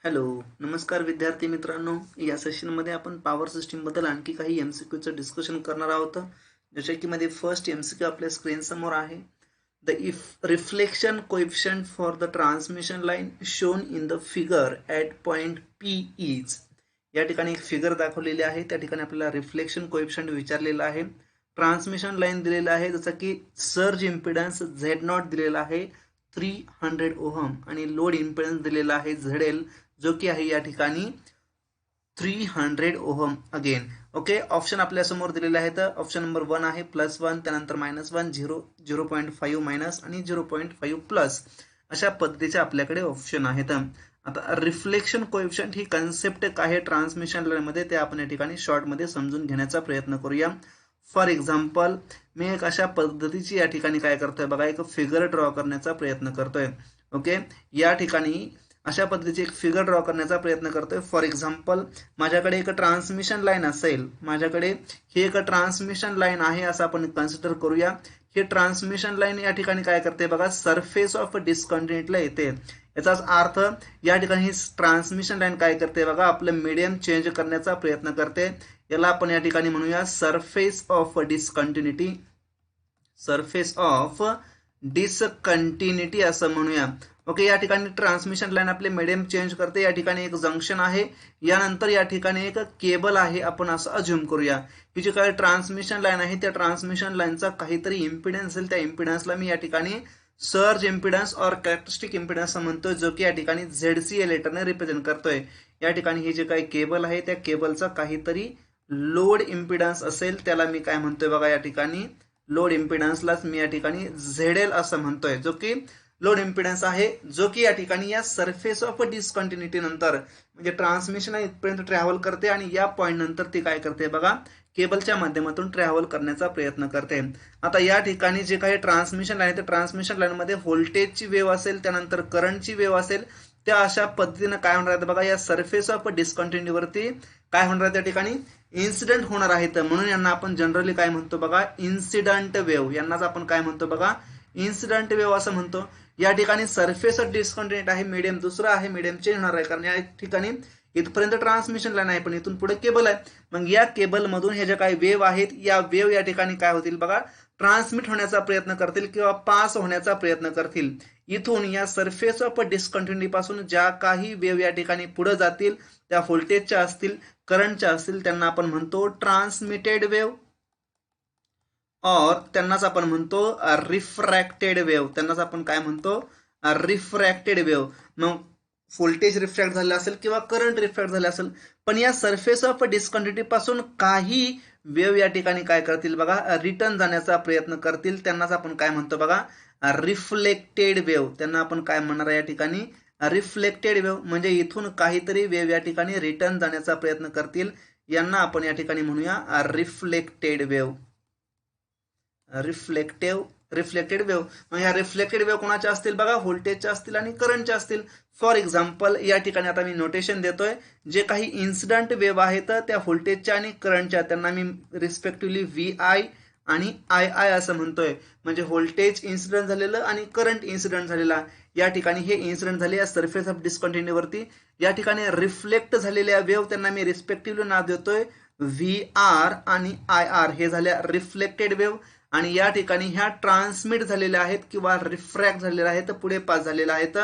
Hello, नमस्कार विद्यार्थी मित्रांनो. या सेशनमध्ये आपण पॉवर सिस्टीम बद्दल आणखी काही एमसीक्यूचं डिस्कशन करणार आहोत. जसे की मध्ये फर्स्ट एमसीक्यू आपल्या स्क्रीन समोर आहे. The if reflection coefficient for the transmission line shown in the figure at point P is. या ठिकाणी एक फिगर दाखवलेली आहे. त्या ठिकाणी आपल्याला रिफ्लेक्शन कोएफिशियंट विचारलेला आहे. ट्रान्समिशन लाईन दिलेला आहे, जसं की सर्ज इम्पिडन्स Z0 दिलेला आहे 300 ओहम आणि लोड इम्पिडन्स दिलेला आहे ZL, जो की आहे या ठिकाणी 300 ओहम. अगेन ओके, ऑप्शन आपल्या समोर दिलेले आहेत. ऑप्शन नंबर 1 आहे +1, त्यानंतर -1, 0, 0.5 मायनस आणि 0.5 प्लस. अशा पद्धतीचे आपल्याकडे ऑप्शन आहेत. आता रिफ्लेक्शन कोएफिशियंट ही कन्सेप्ट काय आहे ट्रान्समिशन लाईनमध्ये ते आपण या ठिकाणी शॉर्टमध्ये समजून घेण्याचा प्रयत्न करूया. फॉर एक्झाम्पल, मी एक अशा पद्धतीची या ठिकाणी काय करतोय बघा, एक फिगर ड्रॉ करण्याचा प्रयत्न करतोय. ओके, या ठिकाणी अशा पद्धतीची एक फिगर ड्रॉ करण्याचा प्रयत्न करतोय. फॉर एक्झाम्पल, माझ्याकडे एक ट्रान्समिशन लाईन असेल, माझ्याकडे ही एक ट्रान्समिशन लाईन आहे असं आपण कन्सिडर करूया. ही ट्रान्समिशन लाईन या ठिकाणी काय करते बघा, सरफेस ऑफ डिस्कंटिन्युटीला येते. याचाच अर्थ या ठिकाणी ही ट्रान्समिशन लाईन काय करते बघा, आपलं मीडियम चेंज करण्याचा प्रयत्न करते. याला आपण या ठिकाणी म्हणूया surface of discontinuity, surface of discontinuity असं म्हणूया. ओके, या ठिकाणी ट्रान्समिशन लाईन आपले मीडियम चेंज करते. या ठिकाणी एक जंक्शन आहे, यानंतर या ठिकाणी एक केबल आहे, आपण असं अज्युम करूया. ही जी काही ट्रान्समिशन लाईन आहे त्या ट्रान्समिशन लाईनचा काहीतरी इम्पिडन्स असेल, त्या इम्पिडन्सला मी या ठिकाणी सर्ज इम्पिडन्स और कॅरेक्टरिस्टिक इम्पिडन्स म्हणतोय, जो की या ठिकाणी ZC या लेटरने रिप्रेझेंट करतोय. या ठिकाणी हे जे काही केबल आहे त्या केबलचा काहीतरी लोड इम्पिडन्स असेल, त्याला मी काय म्हणतोय बघा, या ठिकाणी लोड इम्पिडन्सलाच मी या ठिकाणी ZL असं म्हणतोय, जो की लोड इम्पिडन्स आहे, जो की या ठिकाणी या सरफेस ऑफ डिस्कंटिन्युटी नंतर म्हणजे ट्रान्समिशन इथपर्यंत ट्रॅव्हल करते आणि या पॉइंट नंतर ती काय करते बघा, केबलच्या माध्यमातून ट्रॅव्हल करण्याचा प्रयत्न करते. आता या ठिकाणी जे काही ट्रान्समिशन लाईन आहे, ट्रान्समिशन लाईनमध्ये व्होल्टेजची वेव्ह असेल, त्यानंतर करंटची वेव्ह असेल, त्या अशा पद्धतीनं काय होणार आहे बघा, या सरफेस ऑफ डिस्कंटिन्युटीवरती काय होणार आहे, त्या ठिकाणी इन्सिडेंट होणार आहेत. म्हणून यांना आपण जनरली काय म्हणतो बघा, इन्सिडंट वेव्ह. यांनाच आपण काय म्हणतो बघा, इन्सिडंट वेव्ह असं म्हणतो. या ठिकाणी सरफेस ऑफ डिस्कंटिन्युटी आहे, मीडियम दुसरा आहे, मीडियम चेंज होणार आहे, कारण या ठिकाणी इथपर्यंत ट्रान्समिशन लाईन आहे, पण इथून पुढे केबल आहे. मग या केबल मधून हे ज्या काही वेव्ह आहेत, या वेव्ह या ठिकाणी काय होतील बघा, ट्रान्समिट होण्याचा प्रयत्न करतील किंवा पास होण्याचा प्रयत्न करतील. इथून या सरफेस ऑफ डिस्कंटिन्युटी पासून ज्या काही वेव्ह या ठिकाणी पुढे जातील, त्या व्होल्टेजच्या असतील, करंटच्या असतील, त्यांना आपण म्हणतो ट्रान्समिटेड वेव्ह, और त्यांनाच आपण म्हणतो रिफ्रॅक्टेड वेव्ह. त्यांनाच आपण काय म्हणतो, रिफ्रॅक्टेड वेव्ह. मग व्होल्टेज रिफ्रॅक्ट झालं असेल किंवा करंट रिफ्रॅक्ट झालं असेल, पण या सरफेस ऑफ डिस्कंटिन्युटी पासून काही वेव्ह या ठिकाणी काय करतील बघा, रिटर्न जाण्याचा प्रयत्न करतील. त्यांनाच आपण काय म्हणतो बघा, रिफ्लेक्टेड वेव्ह. त्यांना आपण काय म्हणणार या ठिकाणी, रिफ्लेक्टेड वेव्ह. म्हणजे इथून काहीतरी वेव्ह या ठिकाणी रिटर्न जाण्याचा प्रयत्न करतील, यांना आपण या ठिकाणी म्हणूया रिफ्लेक्टेड वेव्ह, रिफ्लेक्टेड वेव्ह. मग ह्या रिफ्लेक्टेड वेव्ह कोणाच्या असतील बघा, व्होल्टेजच्या असतील आणि करंटच्या असतील. फॉर एक्झाम्पल, या ठिकाणी आता मी नोटेशन देतोय, जे काही इन्सिडंट वेव्ह आहेत त्या व्होल्टेजच्या आणि करंटच्या, त्यांना मी रिस्पेक्टिव्हली VI आणि II असं म्हणतोय. म्हणजे व्होल्टेज इन्सिडेंट झालेलं आणि करंट इन्सिडेंट झालेला. या ठिकाणी हे इन्सिडेंट झाले या सरफेस ऑफ डिस्कंटिन्युटीवरती. या ठिकाणी रिफ्लेक्ट झालेल्या वेव्ह त्यांना मी रिस्पेक्टिव्हली नाव देतोय VR आणि IR. हे झाल्या रिफ्लेक्टेड वेव्ह. आणि या ठिकाणी ह्या ट्रान्समिट झालेल्या आहेत किंवा रिफ्रॅक्ट झालेल्या आहेत, पुढे पास झालेल्या आहेत,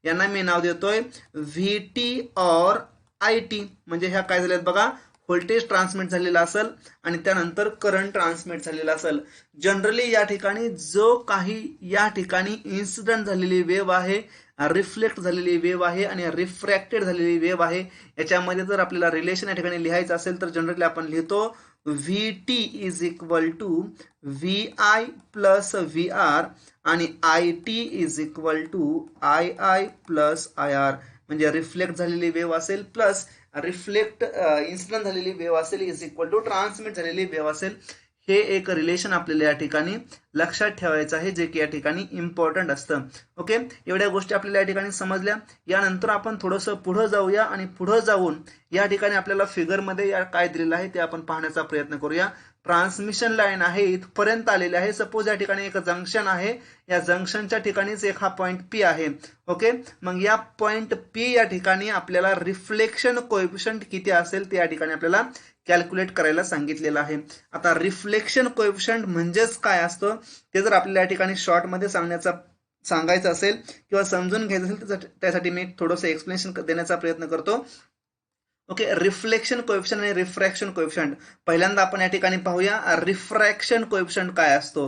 यांना मी नाव देतोय VT और IT. म्हणजे ह्या काय झाल्यात बघा, व्होल्टेज ट्रान्समिट झालेला असेल आणि त्यानंतर करंट ट्रान्समिट झालेला असेल. जनरली या ठिकाणी जो काही या ठिकाणी इन्सिडंट झालेली वेव्ह आहे, रिफ्लेक्ट झालेली वेव्ह आहे आणि रिफ्रॅक्टेड झालेली वेव्ह आहे, याच्यामध्ये जर आपल्याला रिलेशन या ठिकाणी लिहायचं असेल तर जनरली आपण लिहितो VT is equal to VI plus VR आणि IT is equal to II plus IR. म्हणजे रिफ्लेक्ट झालेली वेव्ह असेल प्लस रिफ्लेक्ट इन्सिडेंट झालेली वेव्ह असेल इज इक्वल टू ट्रान्समिट झालेली वेव्ह असेल. हे एक रिलेशन आपल्याला या ठिकाणी लक्षात ठेवायचं आहे, जे की या ठिकाणी इम्पॉर्टंट असतं. ओके, एवढ्या गोष्टी आपल्याला या ठिकाणी समजल्या. यानंतर आपण थोडंसं पुढे जाऊया आणि पुढे जाऊन या ठिकाणी आपल्याला फिगरमध्ये काय दिलेलं आहे ते आपण पाहण्याचा प्रयत्न करूया. ट्रान्समिशन लाईन आहे इथपर्यंत आलेली आहे. सपोज या ठिकाणी एक जंक्शन आहे, या जंक्शनच्या ठिकाणीच एक हा पॉईंट पी आहे. ओके, मग या पॉईंट पी या ठिकाणी आपल्याला रिफ्लेक्शन कोएफिशियंट किती असेल ते या ठिकाणी आपल्याला कॅल्क्युलेट करायला सांगितलेलं आहे. आता रिफ्लेक्शन कोएफिशियंट म्हणजेच काय असतं ते जर आपल्याला या ठिकाणी शॉर्टमध्ये सांगायचं असेल किंवा समजून घ्यायचं असेल तर त्यासाठी मी थोडंसं एक्सप्लेनेशन देण्याचा प्रयत्न करतो. ओके, रिफ्लेक्शन कोएफिशियंट आणि रिफ्रॅक्शन कोएफिशियंट पहिल्यांदा आपण या ठिकाणी पाहूया. रिफ्रॅक्शन कोएफिशियंट काय असतो?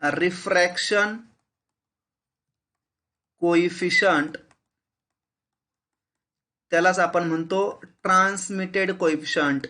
रिफ्रॅक्शन कोएफिशियंट त्यालाच आपण म्हणतो ट्रान्समिटेड कोएफिशियंट.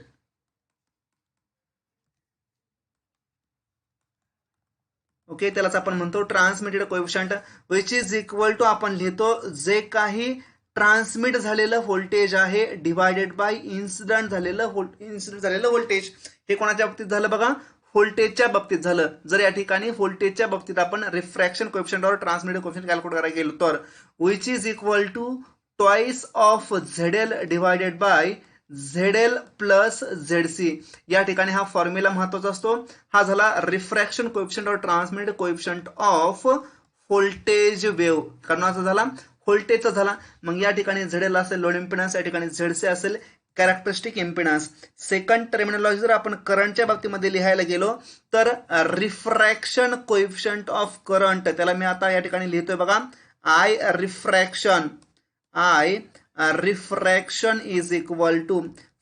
ओके, त्यालाच आपण म्हणतो transmitted coefficient, which is equal to आपण लिहितो जे काही ट्रान्समिट झालेलं व्होल्टेज आहे डिवायडेड बाय इन्सिडेंट झालेलं व्होल्टेज. हे कोणाच्या बाबतीत झालं बघा? व्होल्टेजच्या बाबतीत झालं. जर या ठिकाणी व्होल्टेजच्या बाबतीत आपण रिफ्रॅक्शन कोएफिशियंट और ट्रान्समिटेड कोएफिशियंट कॅल्क्युलेट करायला गेलो तर which is equal to twice of Z L divided by Z L plus Z C. या ठिकाणी हा फॉर्म्युला महत्वाचा असतो. हा झाला रिफ्रॅक्शन कोएफिशियंट और transmitted coefficient of voltage wave. कोणाचा झाला? व्होल्टेजचा झाला. मग या ठिकाणी झेडएल असेल लोड इम्पिडन्स, या ठिकाणी झेडसी असेल कॅरेक्टरिस्टिक इम्पिडन्स. सेकंड टर्मिनॉलॉजी जर आपण करंटच्या बाबतीमध्ये लिहायला गेलो तर रिफ्रॅक्शन कोएफिशियंट ऑफ करंट, त्याला मी आता या ठिकाणी लिहितोय बघा, I refraction is equal to,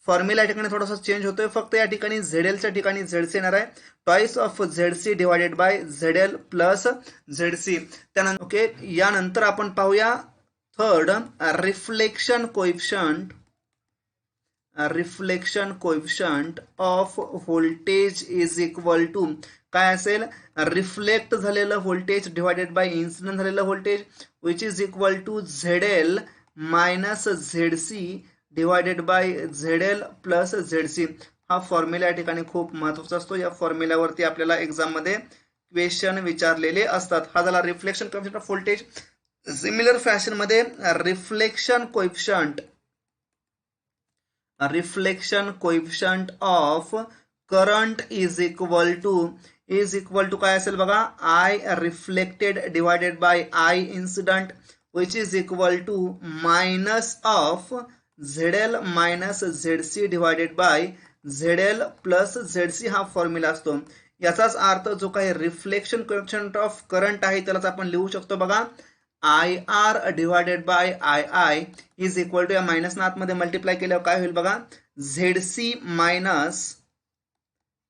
formula या ठिकाणी थोडासा चेंज होतोय, फक्त या ठिकाणी झेडएलच्या ठिकाणी झेडसी येणार आहे, twice of Z C divided by Z L plus Z C. त्यानंतर ओके, यानंतर आपण पाहूया third reflection coefficient of voltage is equal to काय असेल? रिफ्लेक्ट झालेलं व्होल्टेज डिवायडेड बाय इन्सिडेंट झालेलं voltage which is equal to Z L minus Z C divided by Z L plus Z C. हा formula या ठिकाणी खूप महत्वाचा असतो. या फॉर्म्युल्यावरती आपल्याला एक्झाम मध्ये क्वेश्चन विचारलेले असतात. हा झाला reflection coefficient of voltage. Similar fashion मध्ये reflection coefficient of current is equal to काय असेल बघा? I reflected divided by I incident which is equal to minus of Z L minus Z C divided by Z L plus Z C. हा formula असतो. याचाच अर्थ जो काही रिफ्लेक्शन कोएफिशियंट ऑफ करंट आहे त्यालाच आपण लिहू शकतो बघा, I R divided by I I is equal to, या मायनस ना आतमध्ये मल्टिप्लाय केल्यावर काय होईल बघा? Z C minus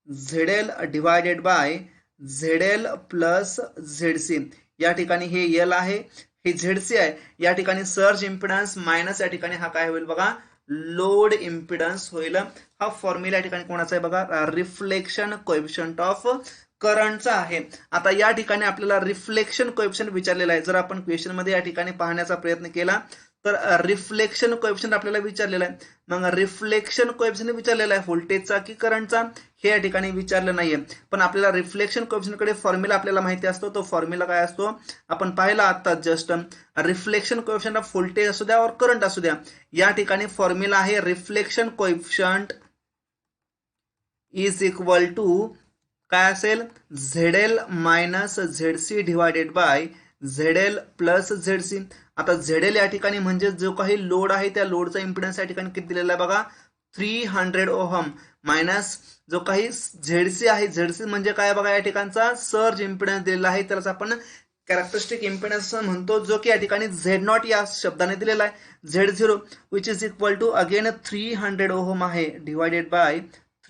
Z L divided by Z L plus Z C. या ठिकाणी हे एल आहे, हे झेडसी आहे. या ठिकाणी सर्ज इम्पिडन्स मायनस, या ठिकाणी हा काय होईल बघा? लोड इम्पिडन्स होईल. हा फॉर्म्युला या ठिकाणी कोणाचा आहे बघा? रिफ्लेक्शन कोएफिशियंट ऑफ करंटचा आहे. आता या ठिकाणी आपल्याला रिफ्लेक्शन कोएफिशियंट विचारलेला आहे. जर आपण क्वेश्चन मध्ये या ठिकाणी पाहण्याचा प्रयत्न केला तर रिफ्लेक्शन कोएफिशियंट आपल्याला विचारलेला आहे. मग रिफ्लेक्शन कोएफिशियंट विचारलेला आहे व्होल्टेजचा की करंटचा हे या ठिकाणी विचारलं नाहीये. पण आपल्याला रिफ्लेक्शन कोएफिशियंट कडे फॉर्म्युला आपल्याला माहिती असतो. तो फॉर्म्युला काय असतो आपण पाहिला आता just. Reflection coefficient of voltage असू द्या और करंट असू द्या, या ठिकाणी फॉर्म्युला आहे reflection coefficient is equal to काय असेल? Z L minus Z C divided by Z L plus Z C. आता झेडएल या ठिकाणी म्हणजे जो काही लोड आहे त्या लोडचा इम्पिडन्स या ठिकाणी किती दिलेला आहे बघा? 300 ओहम मायनस जो काही झेडसी आहे, झेडसी म्हणजे काय बघा? या ठिकाणचा सर्ज इम्पिडन्स दिलेला आहे, त्यालाच आपण कॅरेक्टरिस्टिक इम्पिडन्स म्हणतो, जो की या ठिकाणी झेड नॉट या शब्दाने दिलेला आहे. Z0 which is equal to again 300 ohm आहे डिवायडेड बाय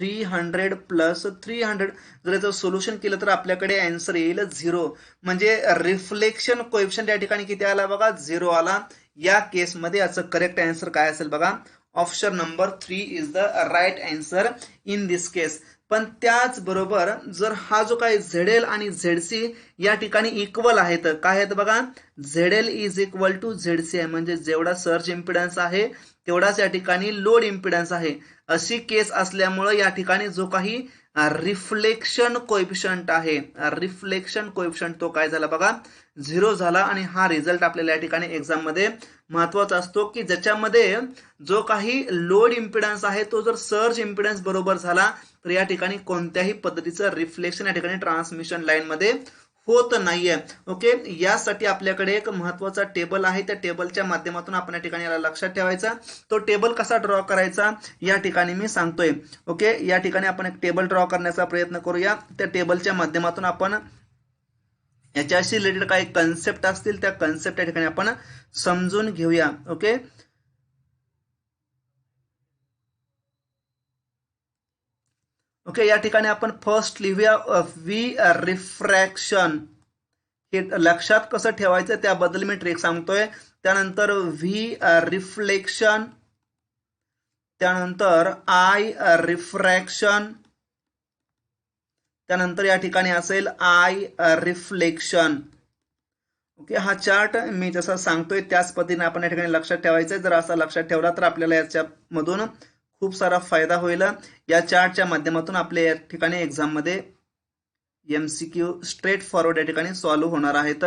300 प्लस 300. जर याचं सोल्युशन केलं तर आपल्याकडे आन्सर येईल 0. म्हणजे रिफ्लेक्शन कोएफिशियंट या ठिकाणी किती आला बघा? 0 आला. या केसमध्ये याचं करेक्ट आन्सर काय असेल बघा? Option number 3 is the right answer in this case. पण त्याचबरोबर जर हा जो काही झेडएल आणि झेडसी या ठिकाणी इक्वल आहेत, काय आहेत बघा? झेडएल इज इक्वल टू झेडसी आहे, म्हणजे जेवढा सर्ज इम्पिडन्स आहे तेवढाच या ठिकाणी लोड इम्पिडन्स आहे. अशी केस असल्यामुळे या ठिकाणी जो काही रिफ्लेक्शन कोएफिशियंट आहे. रिफ्लेक्शन कोएफिशियंट तो काय झाला बघा, 0 झाला. आणि हा रिझल्ट आपल्याला या ठिकाणी एक्झाम मध्ये महत्वाचा असतो की ज्याच्यामध्ये जो काही लोड इम्पिडन्स आहे तो जर सर्ज इम्पिडन्स बरोबर झाला तर या ठिकाणी कोणत्याही पद्धतीचं रिफ्लेक्शन या ठिकाणी ट्रान्समिशन लाईन मध्ये होत नाहीये. ओके, यासाठी आपल्याकडे एक महत्वाचा टेबल आहे. त्या टेबलच्या माध्यमातून आपण या ठिकाणी याला लक्षात ठेवायचा. तो टेबल कसा ड्रॉ करायचा या ठिकाणी मी सांगतोय. ओके, या ठिकाणी आपण एक टेबल ड्रॉ करण्याचा प्रयत्न करूया. त्या टेबलच्या माध्यमातून आपण याच्याशी रिलेटेड काही कन्सेप्ट असतील त्या कन्सेप्ट या ठिकाणी आपण समजून घेऊया. ओके, ओके, या ठिकाणी आपण फर्स्ट लिहूया व्ही रिफ्रॅक्शन. हे लक्षात कसं ठेवायचं त्याबद्दल मी ट्रिक सांगतोय. त्यानंतर व्ही रिफ्लेक्शन, त्यानंतर आय रिफ्रॅक्शन, त्यानंतर या ठिकाणी असेल आय रिफ्लेक्शन. ओके, हा चार्ट मी जसा सांगतोय त्याच पद्धतीने आपण या ठिकाणी लक्षात ठेवायचं. जर असा लक्षात ठेवला तर आपल्याला याच्यामधून खूप सारा फायदा होईल. या चार्टच्या माध्यमातून आपल्या या ठिकाणी एक्झाम मध्ये एमसीक्यू स्ट्रेट फॉरवर्ड या ठिकाणी सॉल्व्ह होणार आहेत.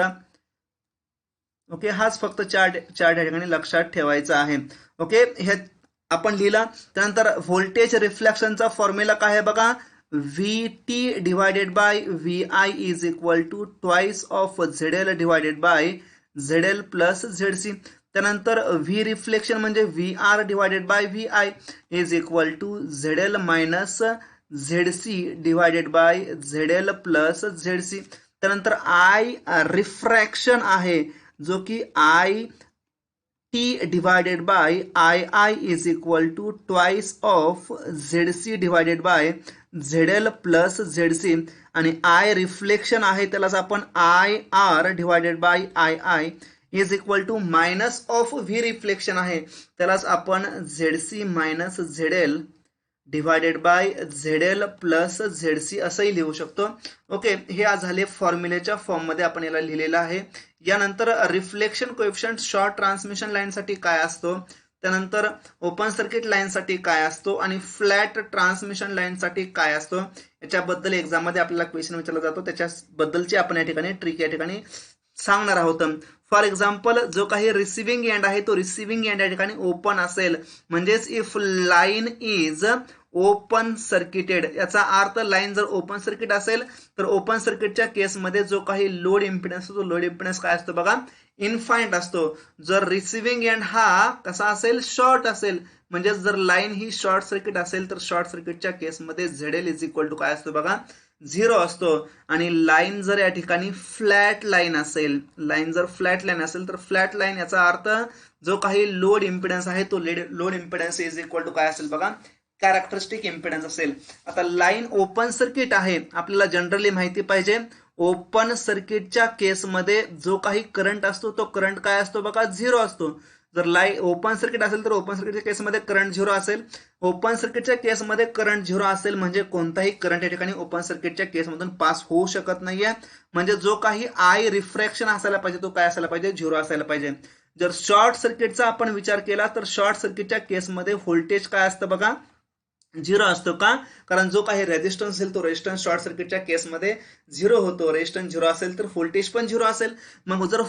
ओके, हाच फक्त चार्ट या ठिकाणी लक्षात ठेवायचा आहे. ओके, हे आपण लिहिला. त्यानंतर व्होल्टेज रिफ्लेक्शनचा फॉर्म्युला काय आहे बघा, VT divided by VI is equal to twice of ZL divided by ZL plus ZC. त्यानंतर व्ही रिफ्लेक्शन म्हणजे VR divided by VI is equal to ZL minus ZC divided by ZL plus ZC. त्यानंतर I refraction आहे जो की IT divided by II is equal to twice of ZC divided by ZL plus ZC. आणि I reflection आहे त्यालाच आपण IR divided by II is equal to minus of V reflection आहे त्यालाच आपण ZC minus ZL divided by ZL plus ZC असंही लिहू शकतो. ओके, हे आज झाले फॉर्म्युलेच्या फॉर्म मध्ये आपण याला लिहिलेलं आहे. यानंतर reflection coefficient short transmission line साठी काय असतो, त्यानंतर ओपन सर्किट लाईन साठी काय असतो आणि फ्लॅट ट्रान्समिशन लाईन साठी काय असतो याच्याबद्दल एक्झाम मध्ये आपल्याला क्वेश्चन विचारला जातो. त्याच्याबद्दलची आपण या ठिकाणी ट्रिक या ठिकाणी सांगणार आहोत. फॉर एक्झाम्पल, जो काही रिसिव्हिंग एंड आहे तो रिसिव्हिंग एंड या ठिकाणी ओपन असेल म्हणजेच if line is open circuited, याचा अर्थ लाईन जर ओपन सर्किट असेल तर ओपन सर्किटच्या केसमध्ये जो काही लोड इम्पिडन्स असतो तो लोड इम्पिडन्स काय असतो बघा, इन्फाइनाइट असतो. जर रिसिव्हिंग एंड हा कसा असेल, शॉर्ट असेल, म्हणजे जर लाईन ही शॉर्ट सर्किट असेल तर शॉर्ट सर्किटच्या केसमध्ये ZL इज इक्वल टू काय असतो बघा, 0 असतो. आणि लाईन जर या ठिकाणी फ्लॅट लाईन असेल, लाईन जर फ्लॅट लाईन असेल तर फ्लॅट लाईन याचा अर्थ जो काही लोड इम्पिडन्स आहे तो load impedance is equal to काय असेल बघा, कॅरेक्टरिस्टिक इम्पिडन्स असेल. आता लाईन ओपन सर्किट आहे, आपल्याला जनरली माहिती पाहिजे ओपन सर्किटच्या केसमध्ये जो काही करंट असतो तो करंट काय असतो बघा, 0 असतो. जर ओपन सर्किट असेल तर ओपन सर्किटच्या केसमध्ये करंट 0 असेल. ओपन सर्किटच्या केसमध्ये करंट 0 असेल म्हणजे कोणताही करंट या ठिकाणी ओपन सर्किटच्या केसमधून पास होऊ शकत नाहीये. म्हणजे जो काही आय रिफ्रॅक्शन असायला पाहिजे तो काय असायला पाहिजे, 0 असायला पाहिजे. जर शॉर्ट सर्किटचा आपण विचार केला तर शॉर्ट सर्किटच्या केसमध्ये व्होल्टेज काय असतं बघा, 0 असतो. का? कारण जो काही रेजिस्टन्स असेल तो रेजिस्टन्स शॉर्ट सर्किटच्या केसमध्ये 0 होतो. रेजिस्टन्स 0 असेल तर व्होल्टेज पण 0 असेल. मग जर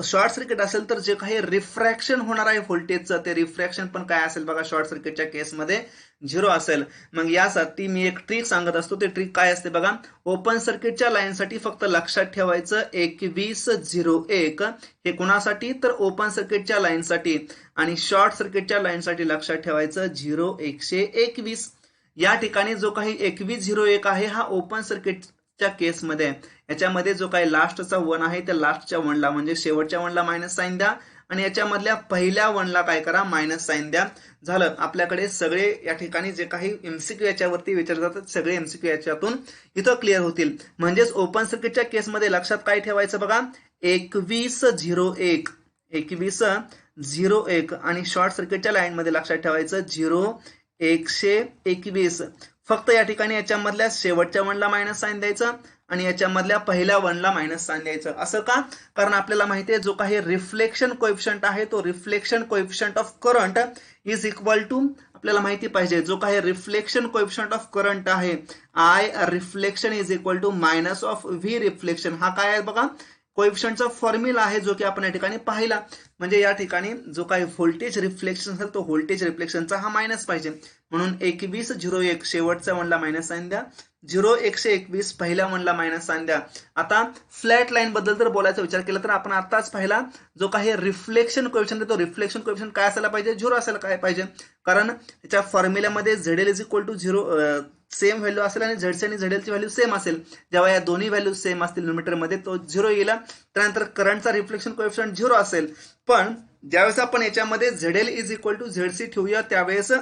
शॉर्ट सर्किट असेल तर जे काही रिफ्रॅक्शन होणार आहे व्होल्टेजचं ते रिफ्रॅक्शन पण काय असेल बघा, शॉर्ट सर्किटच्या केसमध्ये 0 असेल. मग यासाठी मी एक ट्रिक सांगत असतो. ते ट्रिक काय असते बघा, ओपन सर्किटच्या लाईनसाठी फक्त लक्षात ठेवायचं 2101 हे कोणासाठी तर ओपन सर्किटच्या लाईनसाठी, आणि शॉर्ट सर्किटच्या लाईनसाठी लक्षात ठेवायचं 0121. या ठिकाणी जो काही 2101 आहे हा ओपन सर्किटच्या केसमध्ये, याच्यामध्ये जो काही लास्टचा 1 आहे त्या लास्टच्या 1ला म्हणजे शेवटच्या 1ला मायनस साइन द्या आणि याच्यामधल्या पहिल्या 1ला काय करा, मायनस साइन द्या. झालं. आपल्याकडे सगळे या ठिकाणी जे काही एमसीक्यू याच्यावरती विचारले जातात सगळे एमसीक्यू याच्यातून इथं क्लिअर होतील. म्हणजेच ओपन सर्किटच्या केसमध्ये लक्षात काय ठेवायचं बघा, 2101 आणि शॉर्ट सर्किटच्या लाईन मध्ये लक्षात ठेवायचं 0121. फक्त या ठिकाणी याच्यामधल्या शेवटच्या 1ला मायनस साइन द्यायचं आणि याच्यामधल्या पहिल्या वनला मायनस साइन द्यायचं. असं का? कारण आपल्याला माहिती आहे जो काही रिफ्लेक्शन कोएफिशियंट आहे तो reflection coefficient of current is equal to, आपल्याला माहिती पाहिजे जो काही रिफ्लेक्शन कोएफिशियंट ऑफ करंट आहे I reflection is equal to minus of V reflection. हा काय आहे बघा, कोएफिशियंटचा फॉर्म्युला आहे जो की आपण या ठिकाणी पाहिला. म्हणजे या ठिकाणी जो काही व्होल्टेज रिफ्लेक्शन असेल तो व्होल्टेज रिफ्लेक्शनचा हा मायनस पाहिजे. म्हणून 2101 शेवटच्या वनला मायनस साइन द्या, 0121 पहिल्या वनला मायनस साइन द्या. आता फ्लॅट लाईन बद्दल जर बोलायचा विचार केला तर आपण आताच पाहिला जो काही रिफ्लेक्शन कोएफिशियंट तो रिफ्लेक्शन कोएफिशियंट काय असायला पाहिजे, 0 असायला काय पाहिजे. कारण त्याच्या फॉर्म्युल्यामध्ये ZL is equal to 0 same value असेल आणि झेडसी आणि झेडएलची व्हॅल्यू सेम असेल. जेव्हा या दोन्ही व्हॅल्यू सेम असतील न्यूमरेटर मध्ये तो 0 येईल. त्यानंतर करंटचा रिफ्लेक्शन कोएफिशियंट 0 असेल. पण ज्यावेळेस आपण याच्यामध्ये ZL is equal to ZC ठेवूया त्यावेळेस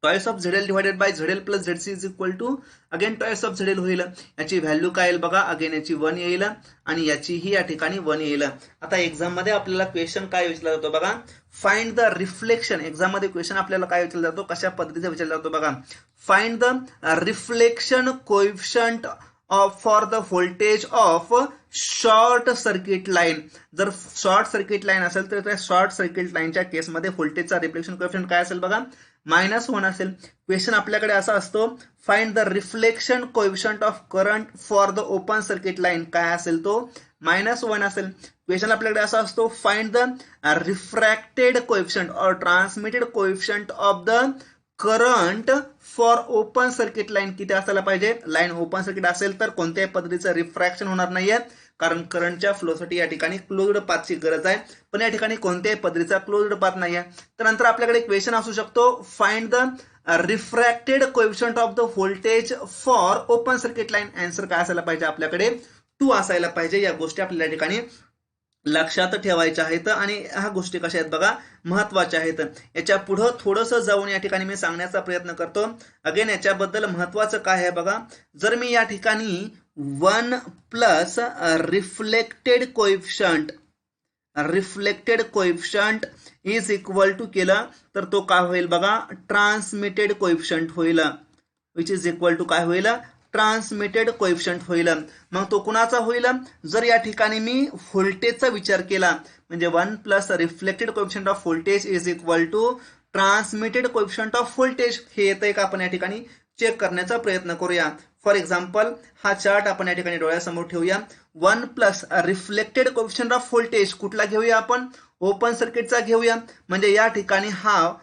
twice of ZL divided by ZL plus ZC is equal to again twice of ZL होईल. याची व्हॅल्यू काय येईल बघा, अगेन याची 1 येईल आणि याचीही या ठिकाणी 1 येईल. आता एक्झाम मध्ये आपल्याला क्वेश्चन काय विचारला जातो बघा, फाइंड द रिफ्लेक्शन. एक्झाम मध्ये क्वेश्चन आपल्याला काय विचारला जातो, कशा पद्धतीचा विचारला जातो बघा, find the reflection coefficient for the voltage of short circuit line. जर शॉर्ट सर्किट लाईन असेल तर त्या शॉर्ट सर्किट लाईनच्या केसमध्ये व्होल्टेजचा रिफ्लेक्शन कोएफिशियंट काय असेल बघा, -1 असेल. क्वेश्चन आपल्याकडे असा असतो, find the reflection coefficient of current for the open circuit line. काय असेल तो -1 असेल. क्वेश्चन आपल्याकडे असा असतो, फाइंड द रिफ्रॅक्टेड कोएफिशियंट और transmitted coefficient of the current for open circuit line. किती असायला पाहिजे, लाईन ओपन सर्किट असेल तर कोणत्याही पद्धतीचं रिफ्रॅक्शन होणार नाहीये, कारण करंटच्या फ्लोसाठी या ठिकाणी क्लोज्ड पाथची गरज आहे. पण या ठिकाणी कोणत्याही पद्धतीचा क्लोज्ड पाथ नाही आहे. त्यानंतर आपल्याकडे क्वेश्चन असू शकतो, find the refracted coefficient of the voltage for open circuit line. Answer काय असायला पाहिजे, आपल्याकडे 2 असायला पाहिजे. या गोष्टी आपल्याला या ठिकाणी लक्षात ठेवायच्या आहेत आणि ह्या गोष्टी कशा आहेत बघा, महत्वाच्या आहेत. याच्या पुढे थोडंसं जाऊन या ठिकाणी मी सांगण्याचा प्रयत्न करतो. अगेन याच्याबद्दल महत्वाचं काय आहे बघा, जर मी या ठिकाणी 1 plus reflected coefficient is equal to केलं तर तो काय होईल बघा, ट्रान्समिटेड कोएफिशियंट होईल. विच इज इक्वल टू काय होईल, ट्रान्समिटेड कोएफिशियंट होईल. मग तो कुणाचा होईल, जर या ठिकाणी मी व्होल्टेजचा विचार केला म्हणजे 1 plus reflected coefficient of voltage is equal to transmitted coefficient of voltage. हे येतंय का आपण या ठिकाणी चेक करण्याचा प्रयत्न करूया. फॉर एक्झाम्पल हा चार्ट आपण या ठिकाणी डोळ्यासमोर ठेवूया. 1 plus reflected coefficient of voltage कुठला घेऊया आपण, ओपन सर्किटचा घेऊया. म्हणजे या ठिकाणी हा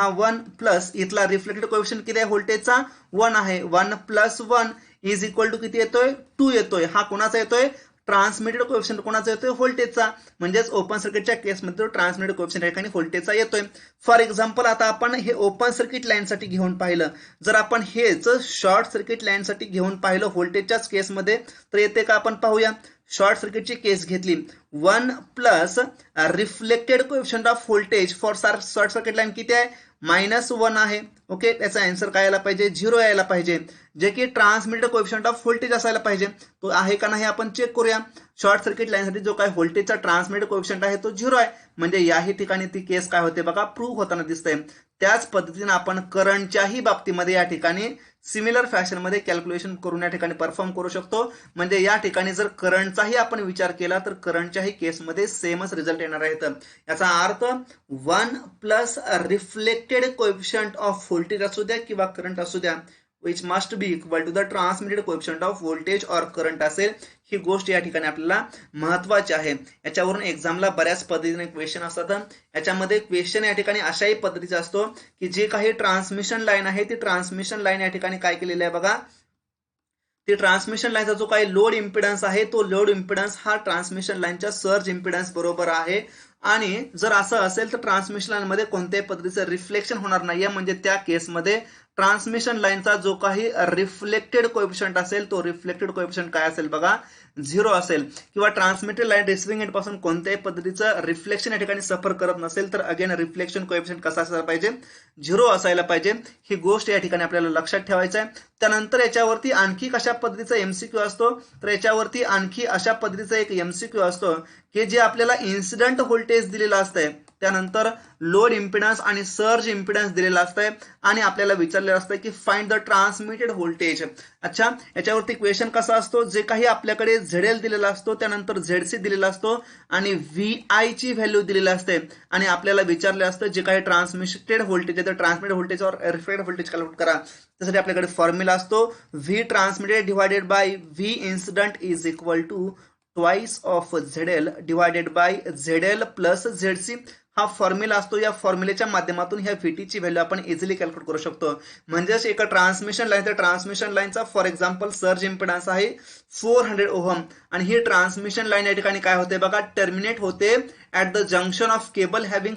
1 प्लस इथला रिफ्लेक्टेड कोएफिशियंट किती आहे व्होल्टेजचा, 1 आहे. 1 प्लस 1 इज इक्वल टू किती येतोय, 2 येतोय. हा कोणाचा येतोय, ट्रान्समिटेड कोएफिशियंट कोणाचा येतोय, व्होल्टेजचा. म्हणजेच ओपन सर्किटच्या केसमध्ये तो ट्रान्समिटेड कोएफिशियंट या ठिकाणी व्होल्टेजचा येतोय. फॉर एक्झाम्पल आता आपण हे ओपन सर्किट लाईनसाठी घेऊन पाहिलं, जर आपण हेच शॉर्ट सर्किट लाईनसाठी घेऊन पाहिलं व्होल्टेजच्याच केसमध्ये तर येते का आपण पाहूया. शॉर्ट सर्किटची केस घेतली, 1 plus reflected coefficient of voltage for short circuit line किती आहे, -1 आहे. ओके, त्याचा आन्सर काय यायला पाहिजे, 0 यायला पाहिजे. जे की ट्रान्समिटेड कोएफिशियंट ऑफ व्होल्टेज असायला पाहिजे. तो आहे का नाही आपण चेक करूया. शॉर्ट सर्किट लाईनसाठी जो काय व्होल्टेजचा ट्रान्समिटेड कोएफिशियंट आहे तो 0 आहे. म्हणजे याही ठिकाणी ती केस काय होते बघा, प्रूव्ह होताना दिसतंय. त्याच पद्धतीने आपण करंटच्याही बाबतीमध्ये या ठिकाणी सिमिलर फॅशन मध्ये कॅल्क्युलेशन करून या ठिकाणी परफॉर्म करू शकतो. म्हणजे या ठिकाणी जर करंटचाही आपण विचार केला तर करंटच्याही केसमध्ये सेमच रिझल्ट येणार आहेत. याचा अर्थ 1 plus reflected coefficient of voltage असू द्या किंवा करंट असू द्या, which must be equal to the transmitted coefficient of voltage or current असेल. ही गोष्ट या ठिकाणी आपल्याला महत्वाची आहे. याच्यावरून एक्झामला बऱ्याच पद्धतीने क्वेश्चन असतात. याच्यामध्ये क्वेश्चन या ठिकाणी अशाही पद्धतीचा असतो की जे काही ट्रान्समिशन लाईन आहे ती ट्रान्समिशन लाईन या ठिकाणी काय केलेली आहे बघा, ती ट्रान्समिशन लाईनचा जो काही लोड इम्पिडन्स आहे तो लोड इम्पिडन्स हा ट्रान्समिशन लाईनच्या सर्ज इम्पिडन्स बरोबर आहे. आणि जर असं असेल तर ट्रान्समिशन लाईन मध्ये कोणत्याही पद्धतीचं रिफ्लेक्शन होणार नाहीये. म्हणजे त्या केसमध्ये ट्रान्समिशन लाईनचा जो काही रिफ्लेक्टेड कोएफिशियंट असेल तो रिफ्लेक्टेड कोएफिशियंट काय असेल बघा, 0 असेल. किंवा ट्रान्समिटेड लाईन रिसिव्हिंग एंड पासून कोणत्याही पद्धतीचं रिफ्लेक्शन या ठिकाणी सफर करत नसेल तर अगेन रिफ्लेक्शन कोएफिशियंट कसा असायला पाहिजे, 0 असायला पाहिजे. ही गोष्ट या ठिकाणी आपल्याला लक्षात ठेवायचं आहे. त्यानंतर याच्यावरती आणखी कशा पद्धतीचा एमसीक्यू असतो, तर याच्यावरती आणखी अशा पद्धतीचा एक एमसीक्यू असतो की जे आपल्याला इन्सिडेंट व्होल्टेज दिलेला असतंय त्यानंतर लोड इम्पिडन्स आणि सर्ज इम्पिडन्स दिलेला असतंय आणि आपल्याला विचारलेलं असतं की फाइंड द ट्रान्समिटेड व्होल्टेज. अच्छा, याच्यावरती क्वेश्चन कसा असतो, जे काही आपल्याकडे ZL दिलेला असतो त्यानंतर ZC दिलेला असतो आणि VI ची व्हॅल्यू दिलेली असते आणि आपल्याला विचारले असतं जे काही ट्रान्समिटेड व्होल्टेज आहे तर ट्रान्समिटेड व्होल्टेज और रिफ्लेक्टेड व्होल्टेज कॅल्क्युलेट करा. त्यासाठी आपल्याकडे फॉर्म्युला असतो V transmitted divided by V incident is equal to twice of ZL divided by ZL plus ZC. हा फॉर्म्युला असतो. या फॉर्म्युलेच्या माध्यमातून ह्या VT ची व्हॅल्यू आपण इझिली कॅल्क्युलेट करू शकतो. म्हणजेच एका ट्रान्समिशन लाईन, तर ट्रान्समिशन लाईनचा फॉर एक्झाम्पल सर्ज इम्पिडन्स आहे 400 ओहम आणि ही ट्रान्समिशन लाईन या ठिकाणी काय होते बघा, टर्मिनेट होते at the junction of cable having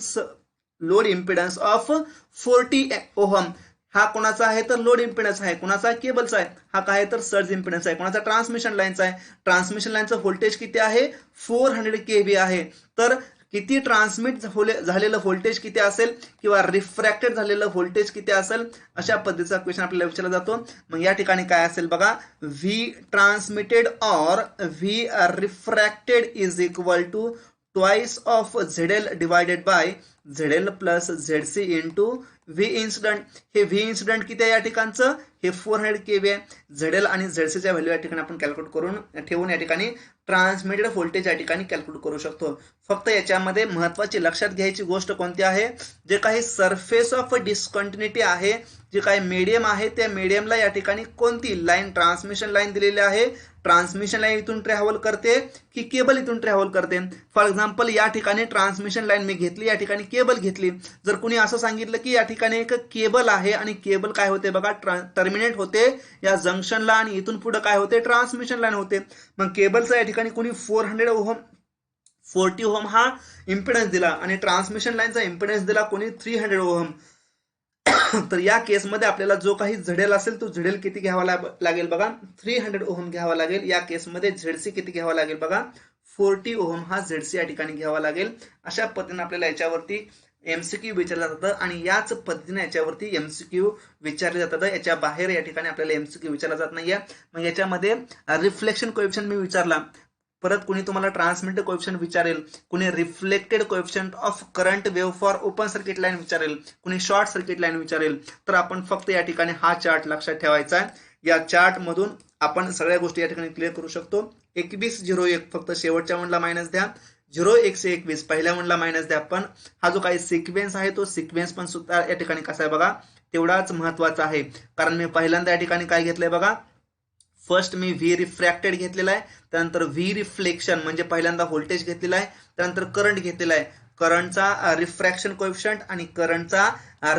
load impedance of 40 ohm. हा कोणाचा आहे तर लोड इम्पिडन्स आहे, कोणाचा केबलचा आहे, हा काय तर सर्ज इम्पिडन्स आहे, कोणाचा ट्रान्समिशन लाईनचा आहे. ट्रान्समिशन लाईनचं व्होल्टेज किती आहे 400 kV आहे. तर किती ट्रान्समिट झालेलं व्होल्टेज किती असेल किंवा रिफ्रॅक्टेड झालेलं व्होल्टेज किती असेल, अशा पद्धतीचा क्वेश्चन आपल्याला विचारला जातो. मग या ठिकाणी काय असेल बघा, व्ही ट्रान्समिटेड और V refracted is equal to twice of ZL divided by ZL plus ZC into V incident. हे व्ही इन्सिडेंट किती आहे या ठिकाणचं, हे 400 kV आहे. ZL आणि ZCच्या व्हॅल्यू या ठिकाणी आपण कॅल्क्युलेट करून ठेवून या ठिकाणी ट्रान्समिटेड व्होल्टेज या ठिकाणी कॅल्क्युलेट करू शकतो. फक्त याच्यामध्ये महत्वाची लक्षात घ्यायची गोष्ट कोणती आहे, जे काही सरफेस ऑफ डिस्कंटिन्युटी आहे, जे काही मीडियम आहे, त्या मीडियमला या ठिकाणी कोणती लाईन, ट्रान्समिशन लाईन दिलेली आहे. ट्रान्समिशन लाईन इथून ट्रॅव्हल करते की केबल इथून ट्रॅव्हल करते. फॉर एक्झाम्पल या ठिकाणी ट्रान्समिशन लाईन मी घेतली, या ठिकाणी केबल घेतली. जर कुणी असं सांगितलं की या ठिकाणी एक केबल आहे आणि केबल काय होते बघा, टर्मिनेट होते या जंक्शनला आणि इथून पुढे काय होते, ट्रान्समिशन लाईन होते. मग केबलचा या ठिकाणी कुणी 400 ओहम 40 ओहम हा इम्पिडन्स दिला आणि ट्रान्समिशन लाईनचा इम्पिडन्स दिला कोणी 300 ओहम. तर या केसमध्ये आपल्याला जो काही ZL असेल तो ZL किती घ्यावा लागेल बघा, 300 ओहम घ्यावा लागेल. या केसमध्ये ZC किती घ्यावा लागेल बघा, 40 ओहम हा ZC या ठिकाणी घ्यावा लागेल. अशा पद्धतीने आपल्याला याच्यावरती MCQ विचारलं जातं आणि याच पद्धतीने याच्यावरती MCQ विचारले जातात. याच्या बाहेर या ठिकाणी आपल्याला MCQ विचारला जात नाहीये. मग याच्यामध्ये रिफ्लेक्शन कोएफिशियंट मी विचारला, परत कुणी तुम्हाला ट्रान्समिटेड कोएफिशियंट विचारेल, कुणी reflected coefficient of current wave for open circuit line विचारेल, कुणी शॉर्ट सर्किट लाईन विचारेल. तर आपण फक्त या ठिकाणी हा चार्ट लक्षात ठेवायचा आहे. या चार्ट मधून आपण सगळ्या गोष्टी या ठिकाणी क्लिअर करू शकतो. 2101 फक्त शेवटच्या म्हणला मायनस द्या, 0121 पहिल्या म्हणला मायनस द्या. पण हा जो काही सिक्वेन्स आहे तो सिक्वेन्स पण सुद्धा या ठिकाणी कसा आहे बघा, तेवढाच महत्वाचा आहे. कारण मी पहिल्यांदा या ठिकाणी काय घेतलंय बघा, फर्स्ट मी व्ही रिफ्रॅक्टेड घेतलेला आहे, त्यानंतर व्ही रिफ्लेक्शन म्हणजे पहिल्यांदा व्होल्टेज घेतलेला आहे, त्यानंतर करंट घेतलेला आहे. करंटचा रिफ्रॅक्शन कोएफिशियंट आणि करंटचा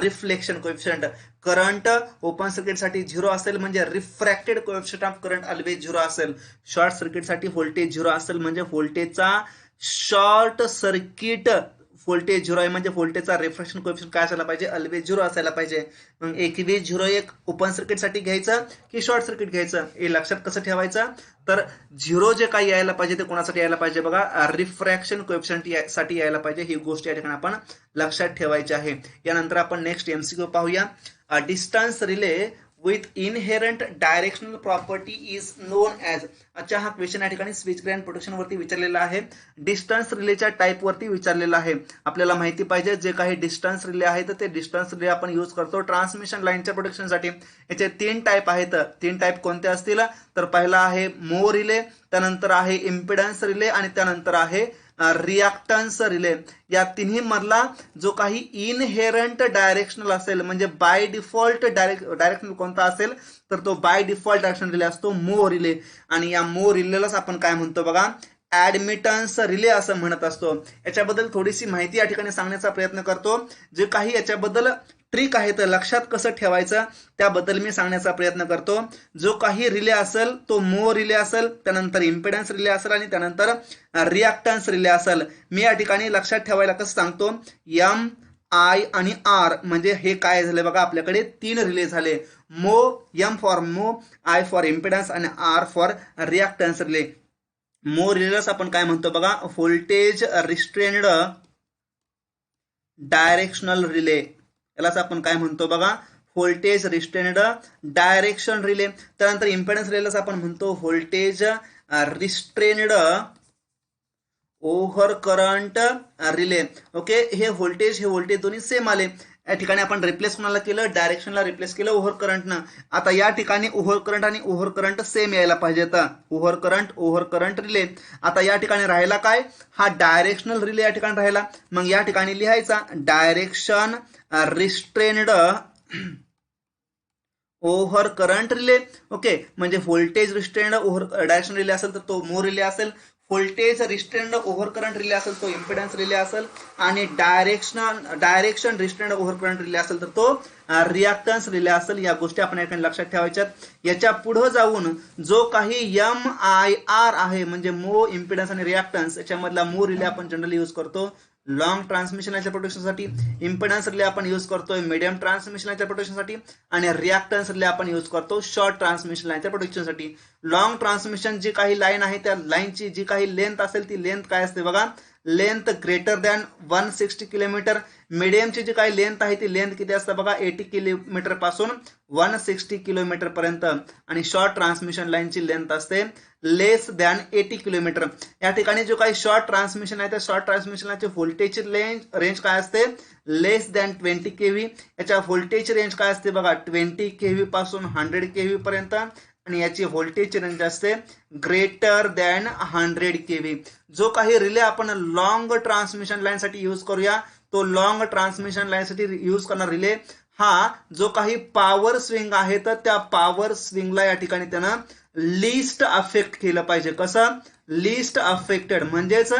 reflection coefficient. Current open circuit साठी 0 असेल म्हणजे refracted coefficient of current always 0 असेल. शॉर्ट सर्किट साठी व्होल्टेज 0 असेल म्हणजे व्होल्टेजचा शॉर्ट सर्किट व्होल्टेज 0 आहे म्हणजे व्होल्टेजचा रिफ्रॅक्शन कोएफिशियंट काय असायला पाहिजे, ऑलवेज 0 असायला पाहिजे. मग 2101 ओपन सर्किट साठी घ्यायचं की शॉर्ट सर्किट घ्यायचं हे लक्षात कसं ठेवायचं, तर 0 जे काही यायला पाहिजे ते कोणासाठी यायला पाहिजे बघा, रिफ्रॅक्शन कोएफिशियंट साठी यायला पाहिजे. ही गोष्ट या ठिकाणी आपण लक्षात ठेवायची आहे. यानंतर आपण नेक्स्ट MCQ पाहूया. Distance relay with inherent directional property is known as. अच्छा, हा क्वेश्चन या ठिकाणी स्विच ग्रँड प्रोटेक्शन वरती विचारलेला आहे. डिस्टन्स रिलेच्या टाईप वरती विचारलेला आहे. आपल्याला माहिती पाहिजे जे काही डिस्टन्स रिले आहे तर ते डिस्टन्स रिले आपण यूज करतो ट्रान्समिशन लाईनच्या प्रोटेक्शनसाठी. याचे 3 टाईप आहेत. 3 टाईप कोणते असतील तर पहिला आहे मो रिले, त्यानंतर आहे इम्पिडन्स रिले आणि त्यानंतर आहे रिॲक्टन्स रिले. या तिन्ही मधला जो काही इनहेरंट डायरेक्शनल असेल म्हणजे बाय डिफॉल्ट डायरेक्शनल कोणता असेल तर तो बाय डिफॉल्ट डायरेक्शन रिले असतो मो रिले. आणि या मो रिलेलाच आपण काय म्हणतो बघा, ऍडमिटन्स रिले असं म्हणत असतो. याच्याबद्दल थोडीशी माहिती या ठिकाणी सांगण्याचा प्रयत्न करतो. जे काही याच्याबद्दल ट्रिक आहे तर लक्षात कसं ठेवायचं त्याबद्दल मी सांगण्याचा प्रयत्न करतो. जो काही रिले असेल तो मो रिले असेल, त्यानंतर इम्पिडन्स रिले असेल आणि त्यानंतर रिॲक्टन्स रिले असेल. मी या ठिकाणी लक्षात ठेवायला कसं सांगतो, M I आणि R म्हणजे हे काय झाले बघा, आपल्याकडे 3 रिले झाले. मो, M फॉर मो, I फॉर इम्पिडन्स आणि R फॉर रिॲक्टन्स रिले. मो रिलेलाच आपण काय म्हणतो बघा, व्होल्टेज रिस्ट्रेन्ड डायरेक्शनल रिले. यालाच आपण काय म्हणतो बघा, व्होल्टेज रिस्ट्रेन्ड डायरेक्शन रिले. त्यानंतर इम्पिडन्स रिलेलाच आपण म्हणतो voltage restrained over current relay. Okay, हे व्होल्टेज दोन्ही सेम आले. या ठिकाणी आपण रिप्लेस कोणाला केलं, डायरेक्शनला रिप्लेस केलं ओव्हर करंटनं. आता या ठिकाणी ओव्हर करंट आणि ओव्हर करंट सेम यायला पाहिजे. आता ओव्हर करंट रिले. आता या ठिकाणी राहिला काय, हा डायरेक्शनल रिले या ठिकाणी राहिला. मग या ठिकाणी लिहायचा direction restrained over current relay. Okay, म्हणजे voltage restrained over direction relay असेल तर तो मोर रिले असेल. Voltage restrained over current relay असेल तो इम्पिडन्स रिले असेल. आणि direction restrained over current relay असेल तर तो रिॲक्टन्स रिले असेल. या गोष्टी आपण या ठिकाणी लक्षात ठेवायच्यात. याच्या पुढे जाऊन जो काही MIR आहे म्हणजे मो इम्पिडन्स आणि रिॲक्टन्स, याच्यामधला मो रिले आपण जनरली यूज करतो लॉंग ट्रान्समिशन लाईनच्या प्रोटेक्शनसाठी. इम्पिडन्स रिले आपण यूज करतोय मीडियम ट्रान्समिशन लाईनच्या प्रोटेक्शनसाठी. आणि रिॲक्टन्स रिले आपण यूज करतो शॉर्ट ट्रान्समिशन लाईनच्या प्रोटेक्शनसाठी. लॉंग ट्रान्समिशन जी काही लाईन आहे त्या लाईनची जी काही लेंथ असेल ती लेंथ काय असते बघा, लेंथ ग्रेटर दॅन 160 किलोमीटर. मीडियमची जी काही लेंथ आहे ती लेंथ किती असते बघा, 80 किलोमीटर पासून 160 किलोमीटर पर्यंत. आणि शॉर्ट ट्रान्समिशन लाईनची लेंथ असते लेस दॅन 80 किलोमीटर. या ठिकाणी जो काही शॉर्ट ट्रान्समिशन आहे त्या शॉर्ट ट्रान्समिशन लाईनची व्होल्टेजची रेंज काय असते, लेस दॅन 20 kV. याच्या व्होल्टेजची रेंज काय असते बघा, 20 kV पासून 100 kV पर्यंत. आणि याची व्होल्टेजची रेंज असते ग्रेटर दॅन 100 kV. जो काही रिले आपण लॉंग ट्रान्समिशन लाईनसाठी यूज करूया, तो लॉंग ट्रान्समिशन लाईनसाठी यूज करणार रिले हा जो काही पॉवर स्विंग आहे तर त्या पॉवर स्विंगला या ठिकाणी त्यानं लीस्ट अफेक्ट केलं पाहिजे. कसं, लीस्ट अफेक्टेड म्हणजेच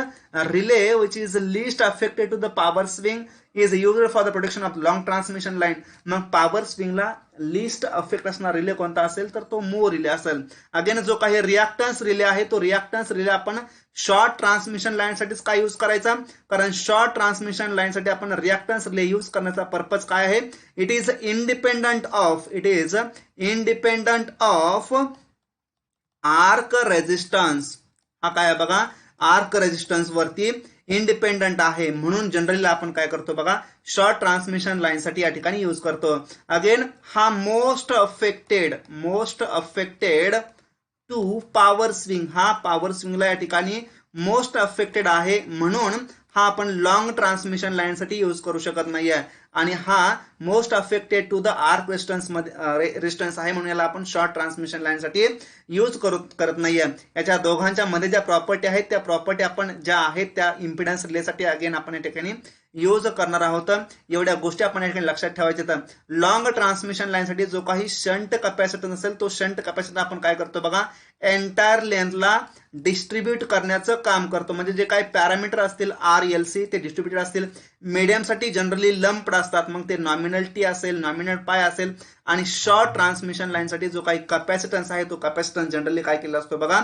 relay which is least affected to the power swing is used for the protection of long transmission line. मग पॉवर स्विंगला लीस्ट अफेक्ट असणारा रिले कोणता असेल तर तो मो रिले असेल. अगेन जो काही रिॲक्टन्स रिले आहे तो रिॲक्टन्स रिले आपण शॉर्ट ट्रान्समिशन लाईनसाठीच काय यूज करायचा, कारण शॉर्ट ट्रान्समिशन लाईनसाठी आपण रिॲक्टन्स रिले यूज करण्याचा पर्पज काय आहे, it is independent of arc resistance. हा काय आहे बघा, आर्क रेजिस्टन्स वरती इंडिपेंडंट आहे. म्हणून जनरली आपण काय करतो बघा, शॉर्ट ट्रान्समिशन लाईन साठी या ठिकाणी यूज करतो. अगेन हा most affected to power swing, हा पॉवर स्विंगला या ठिकाणी मोस्ट अफेक्टेड आहे. म्हणून हा आपण लॉंग ट्रान्समिशन लाईन साठी यूज करू शकत नाहीये. आणि हा most affected to the arc resistance आहे म्हणून याला आपण शॉर्ट ट्रान्समिशन लाईन साठी यूज करत नाहीये. याच्या दोघांच्या मध्ये ज्या प्रॉपर्टी आहेत त्या प्रॉपर्टी आपण ज्या आहेत त्या इम्पिडन्स रिलेसाठी अगेन आपण या ठिकाणी यूज करणार आहोत. एवढ्या गोष्टी आपण या ठिकाणी लक्षात ठेवायच्या. लॉंग ट्रान्समिशन लाईनसाठी जो काही शंट कॅपॅसिटन्स असेल तो शंट कॅपॅसिटर आपण काय करतो बघा, एंटायर लेंथला डिस्ट्रीब्यूट करण्याचं काम करतो. म्हणजे जे काही पॅरामीटर असतील RLC ते डिस्ट्रीब्युटेड असतील. मीडियम साठी जनरली लंप्ड असतात, मग ते नॉमिनल T असेल, नॉमिनल पाय असेल. आणि शॉर्ट ट्रान्समिशन लाईनसाठी जो काही कॅपॅसिटन्स आहे तो कॅपॅसिटन्स जनरली काय केला असतो बघा,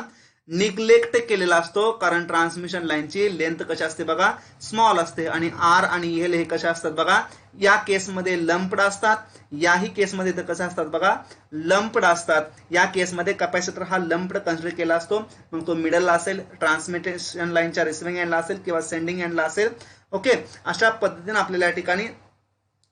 निग्लेक्ट केलेला असतो. कारण ट्रान्समिशन लाईनची लेंथ कशी असते बघा, स्मॉल असते. आणि R आणि L हे कशा असतात बघा, या केसमध्ये लंप्ड असतात, याही केसमध्ये तर कसे असतात बघा, लंप्ड असतात. या केसमध्ये कॅपॅसिटर हा लंप्ड कन्सिडर केला असतो. मग तो मिडलला असेल, ट्रान्समिशन लाईनच्या रिसिव्हिंग एंडला असेल किंवा सेंडिंग एंडला असेल. ओके, अशा पद्धतीने आपल्याला या ठिकाणी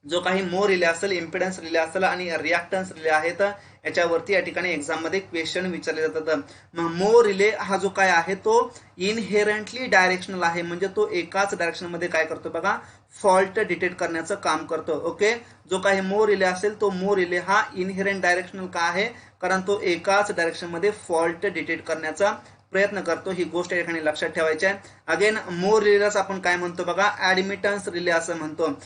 जो काही मो रिले असेल, इम्पिडन्स रिले असेल आणि रिॲक्टन्स रिले आहेत याच्यावरती या ठिकाणी एक्झाम मध्ये क्वेश्चन विचारले जातात. मग मो रिले हा जो काय आहे तो इनहेरंटली डायरेक्शनल आहे. म्हणजे तो एकाच डायरेक्शन मध्ये काय करतो बघा, फॉल्ट डिटेक्ट करण्याचं काम करतो. ओके, जो काही मो रिले असेल तो मो रिले हा इनहेरंट डायरेक्शनल का आहे, कारण तो एकाच डायरेक्शन मध्ये फॉल्ट डिटेक्ट करण्याचा प्रयत्न करतो. ही गोष्ट या ठिकाणी लक्षात ठेवायची आहे. अगेन मो रिलेलाच आपण काय म्हणतो बघा, ऍडमिटन्स रिले असं म्हणतो.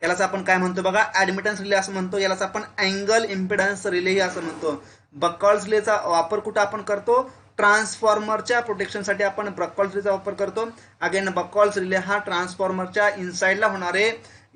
यालाच आपण काय म्हणतो बघा, ऍडमिटन्स रिले असं म्हणतो. यालाच आपण अँगल इम्पिडन्स रिले असं म्हणतो. बकॉल्स रिलेचा वापर कुठं आपण करतो, ट्रान्सफॉर्मरच्या प्रोटेक्शनसाठी आपण बकॉल्स रिलेचा वापर करतो. अगेन बकॉल्स रिले हा ट्रान्सफॉर्मरच्या इनसाइडला होणारे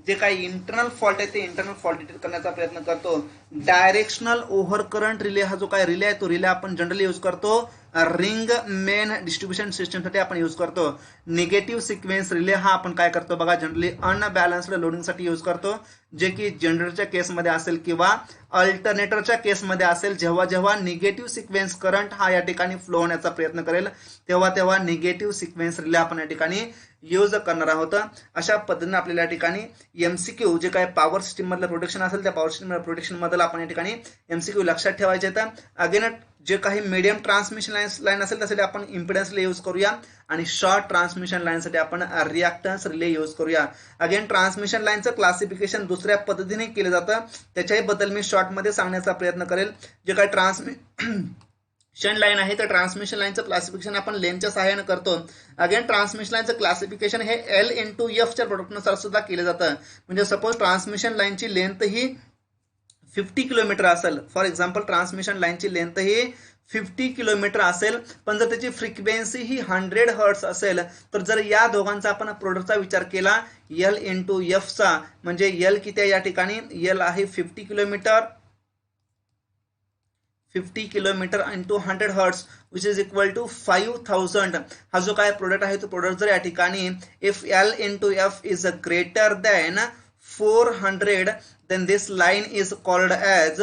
जे काही इंटरनल फॉल्ट आहे ते इंटरनल फॉल्ट डिटेक्ट करण्याचा प्रयत्न करतो. डायरेक्शनल ओव्हर करंट रिले हा जो काही रिले आहे तो रिले आपण जनरली यूज करतो रिंग मेन डिस्ट्रीब्युशन सिस्टमसाठी आपण यूज करतो. निगेटिव्ह सिक्वेन्स रिले हा आपण काय करतो बघा, जनरली अनबॅलन्स्ड लोडिंगसाठी यूज करतो. जे की जनरेटरच्या केसमध्ये असेल किंवा अल्टरनेटरच्या केसमध्ये असेल. जेव्हा जेव्हा निगेटिव्ह सिक्वेन्स करंट हा या ठिकाणी फ्लो होण्याचा प्रयत्न करेल तेव्हा तेव्हा निगेटिव्ह सिक्वेन्स रिले आपण या ठिकाणी यूज करणार आहोत. अशा पद्धतीने आपल्याला या ठिकाणी MCQ जे काय पॉवर सिस्टीम मधलं प्रोटेक्शन असेल त्या पॉवर सिस्टीम प्रोटेक्शन मधलं आपण या ठिकाणी MCQ लक्षात ठेवायचे आहेत. अगेन जे काही मीडियम ट्रान्समिशन लाईन असेल त्यासाठी आपण इम्पिडन्स रिले यूज करूया आणि शॉर्ट ट्रान्समिशन लाईनसाठी आपण रिॲक्टन्स रिले यूज करूया. अगेन ट्रान्समिशन लाईनचं क्लासिफिकेशन दुसऱ्या पद्धतीने केलं जातं, त्याच्याही बद्दल मी शॉर्टमध्ये सांगण्याचा प्रयत्न करेल. जे काही ट्रान्समिशन लाईन आहे तर ट्रान्समिशन लाईनचं क्लासिफिकेशन आपण लेनच्या सहाय्याने करतो. अगेन ट्रान्समिशन लाईनचं क्लासिफिकेशन हे L/F च्या प्रोडक्टनुसार सुद्धा केलं जातं. म्हणजे सपोज ट्रान्समिशन लाईनची लेंथ ही 50 किलोमीटर असेल, फॉर एक्झाम्पल ट्रान्समिशन लाईनची लेंथ ही 50 किलोमीटर असेल, पण जर त्याची फ्रिक्वेन्सी ही 100 हर्ट्स असेल, तर जर या दोघांचा आपण प्रोडक्टचा विचार केला L/F चा, म्हणजे L किती आहे या ठिकाणी, L आहे 50 kilometre, 50 kilometre into 100 hertz which is equal to 5000. हा जो काय प्रोडक्ट आहे तो प्रोडक्ट जर या ठिकाणी if L/F is greater than 400 then this line is called as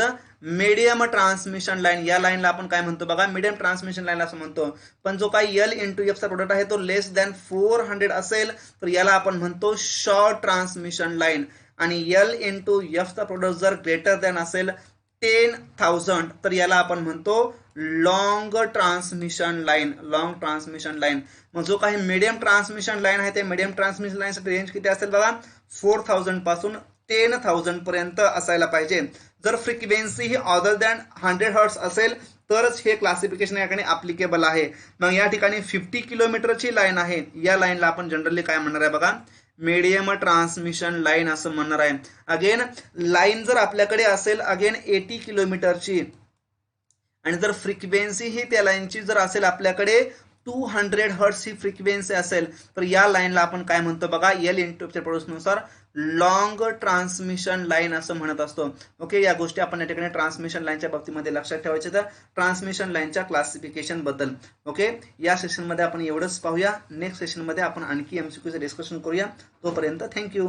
medium transmission line. या लाईनला आपण काय म्हणतो बघा, मीडियम ट्रान्समिशन लाईन असं म्हणतो. पण जो काही L/F चा प्रोडक्ट आहे तो लेस दॅन 400 असेल तर याला आपण म्हणतो शॉर्ट ट्रान्समिशन लाईन. आणि L/F चा प्रोडक्ट जर ग्रेटर दॅन असेल 10,000 तर याला आपण म्हणतो long transmission line. Long transmission line. मग जो काही मीडियम ट्रान्समिशन लाईन आहे ते मीडियम ट्रान्समिशन लाईनसाठी रेंज किती असेल बघा, 4000 पासून 10,000 पर्यंत असायला पाहिजे. जर फ्रिक्वेन्सी ही अदर दॅन 100 हर्ट्स असेल तरच हे क्लासिफिकेशन या ठिकाणी अप्लिकेबल आहे. मग या ठिकाणी 50 किलोमीटरची लाईन आहे, या लाईनला आपण जनरली काय म्हणणार आहे बघा, मीडियम ट्रान्समिशन लाईन असं म्हणणार आहे. अगेन लाईन जर आपल्याकडे असेल अगेन 80 किलोमीटरची आणि जर फ्रिक्वेन्सी ही त्या लाईनची जर असेल आपल्याकडे 200 हर्ट्स ही फ्रिक्वेन्सी असेल तर या लाईनला आपण काय म्हणतो बघा, L/F च्या प्रोडक्टनुसार लॉंग ट्रान्समिशन लाईन असं म्हणत असतो. ओके, या गोष्टी आपण या ठिकाणी ट्रान्समिशन लाईनच्या बाबतीमध्ये लक्षात ठेवायचे तर ट्रान्समिशन लाईनच्या क्लासिफिकेशन बद्दल. ओके, या सेशनमध्ये आपण एवढंच पाहूया. नेक्स्ट सेशनमध्ये आपण आणखी MCQचं डिस्कशन करूया. तोपर्यंत थँक्यू.